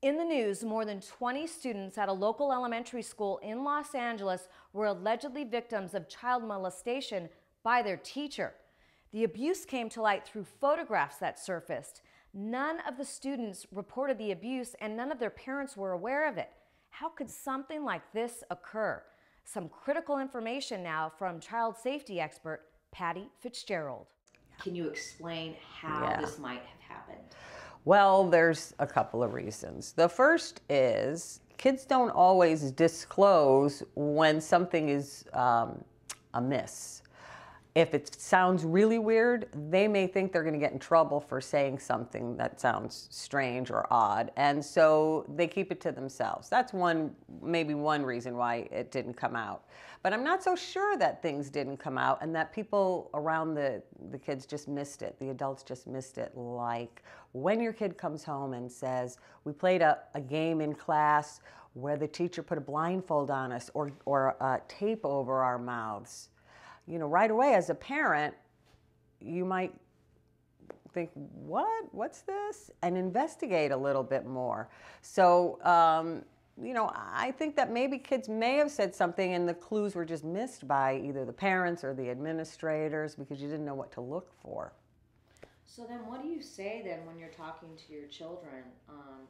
In the news, more than 20 students at a local elementary school in Los Angeles were allegedly victims of child molestation by their teacher. The abuse came to light through photographs that surfaced. None of the students reported the abuse and none of their parents were aware of it. How could something like this occur? Some critical information now from child safety expert Pattie Fitzgerald. Can you explain how this might have happened? Well, there's a couple of reasons. The first is kids don't always disclose when something is amiss. If it sounds really weird, they may think they're going to get in trouble for saying something that sounds strange or odd, and so they keep it to themselves. That's maybe one reason why it didn't come out. But I'm not so sure that things didn't come out and that people around the kids just missed it, the adults just missed it. Like when your kid comes home and says, we played a game in class where the teacher put a blindfold on us or tape over our mouths. You know, right away as a parent, you might think, what's this? And investigate a little bit more. So, you know, I think that maybe kids may have said something and the clues were just missed by either the parents or the administrators because you didn't know what to look for. So then what do you say then when you're talking to your children?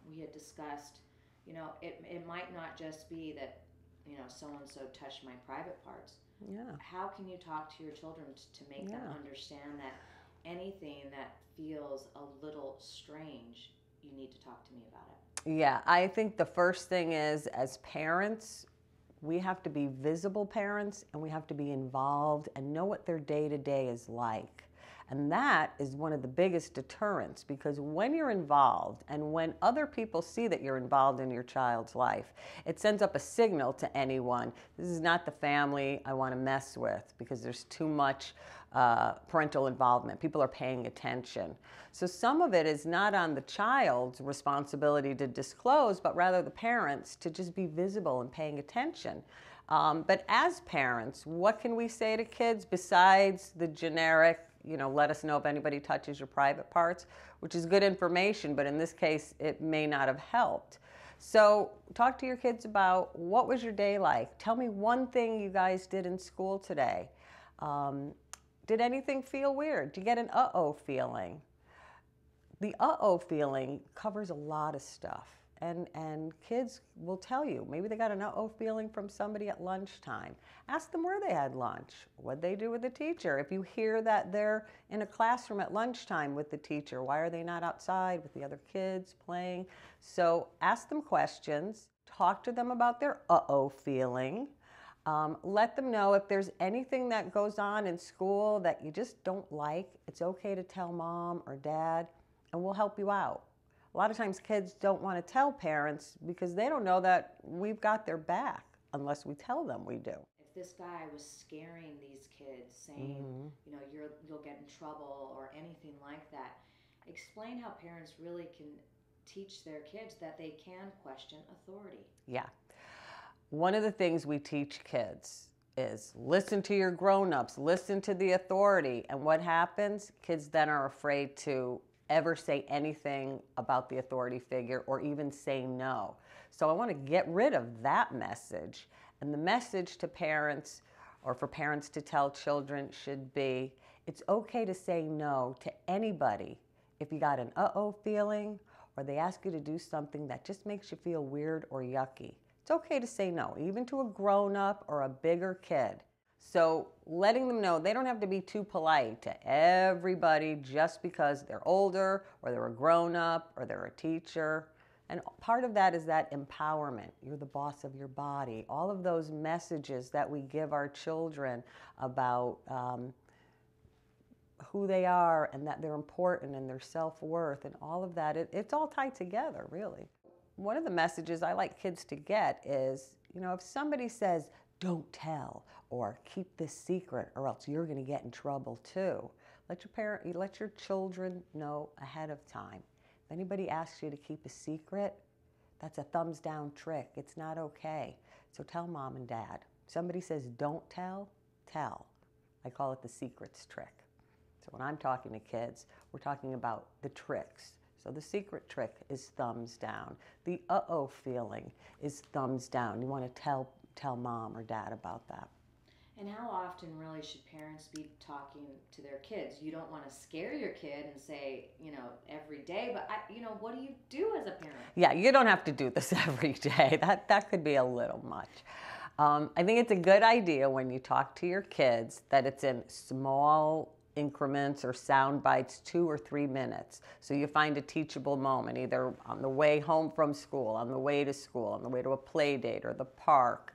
We had discussed, you know, it might not just be that, you know, so-and-so touched my private parts. Yeah. How can you talk to your children to make them understand that anything that feels a little strange, you need to talk to me about it? Yeah, I think the first thing is, as parents, we have to be visible parents and we have to be involved and know what their day-to-day is like. And that is one of the biggest deterrents, because when you're involved and when other people see that you're involved in your child's life, it sends up a signal to anyone. This is not the family I want to mess with because there's too much parental involvement. People are paying attention. So some of it is not on the child's responsibility to disclose, but rather the parents to just be visible and paying attention. But as parents, what can we say to kids besides the generic, you know, let us know if anybody touches your private parts, which is good information, but in this case, it may not have helped. So talk to your kids about what was your day like? Tell me one thing you guys did in school today. Did anything feel weird? Did you get an uh-oh feeling? The uh-oh feeling covers a lot of stuff. And kids will tell you, maybe they got an uh-oh feeling from somebody at lunchtime. Ask them where they had lunch. What'd they do with the teacher? If you hear that they're in a classroom at lunchtime with the teacher, why are they not outside with the other kids playing? So ask them questions. Talk to them about their uh-oh feeling. Let them know if there's anything that goes on in school that you just don't like. It's okay to tell mom or dad, and we'll help you out. A lot of times kids don't want to tell parents because they don't know that we've got their back unless we tell them we do. If this guy was scaring these kids, saying, you know, you'll get in trouble or anything like that, explain how parents really can teach their kids that they can question authority. Yeah. One of the things we teach kids is listen to your grown-ups, listen to the authority. And what happens? Kids then are afraid to ever say anything about the authority figure or even say no. So I want to get rid of that message. And the message to parents, or for parents to tell children, should be, it's okay to say no to anybody if you got an uh-oh feeling or they ask you to do something that just makes you feel weird or yucky. It's okay to say no, even to a grown-up or a bigger kid. So letting them know they don't have to be too polite to everybody just because they're older or they're a grown-up or they're a teacher. And part of that is that empowerment. You're the boss of your body. All of those messages that we give our children about who they are and that they're important and their self-worth and all of that, it's all tied together, really. One of the messages I like kids to get is, you know, if somebody says, don't tell, or keep this secret, or else you're going to get in trouble too. Let your children know ahead of time. If anybody asks you to keep a secret, that's a thumbs down trick. It's not okay. So tell mom and dad. Somebody says don't tell, tell. I call it the secrets trick. So when I'm talking to kids, we're talking about the tricks. So the secret trick is thumbs down. The uh-oh feeling is thumbs down. You want to tell mom or dad about that. And how often really should parents be talking to their kids? You don't want to scare your kid and say, every day, but what do you do as a parent? Yeah, you don't have to do this every day. That could be a little much. I think it's a good idea when you talk to your kids that it's in small increments or sound bites, 2 or 3 minutes. So you find a teachable moment, either on the way home from school, on the way to school, on the way to a play date or the park,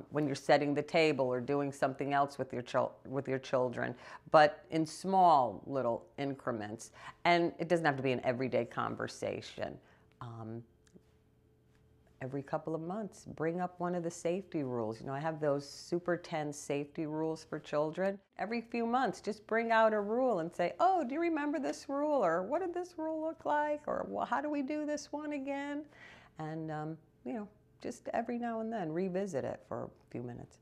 when you're setting the table or doing something else with your children, but in small little increments. And it doesn't have to be an everyday conversation. Every couple of months, bring up one of the safety rules. I have those super tense safety rules for children. Every few months, just bring out a rule and say, oh, do you remember this rule? Or what did this rule look like? Or well, how do we do this one again? And, just every now and then, revisit it for a few minutes.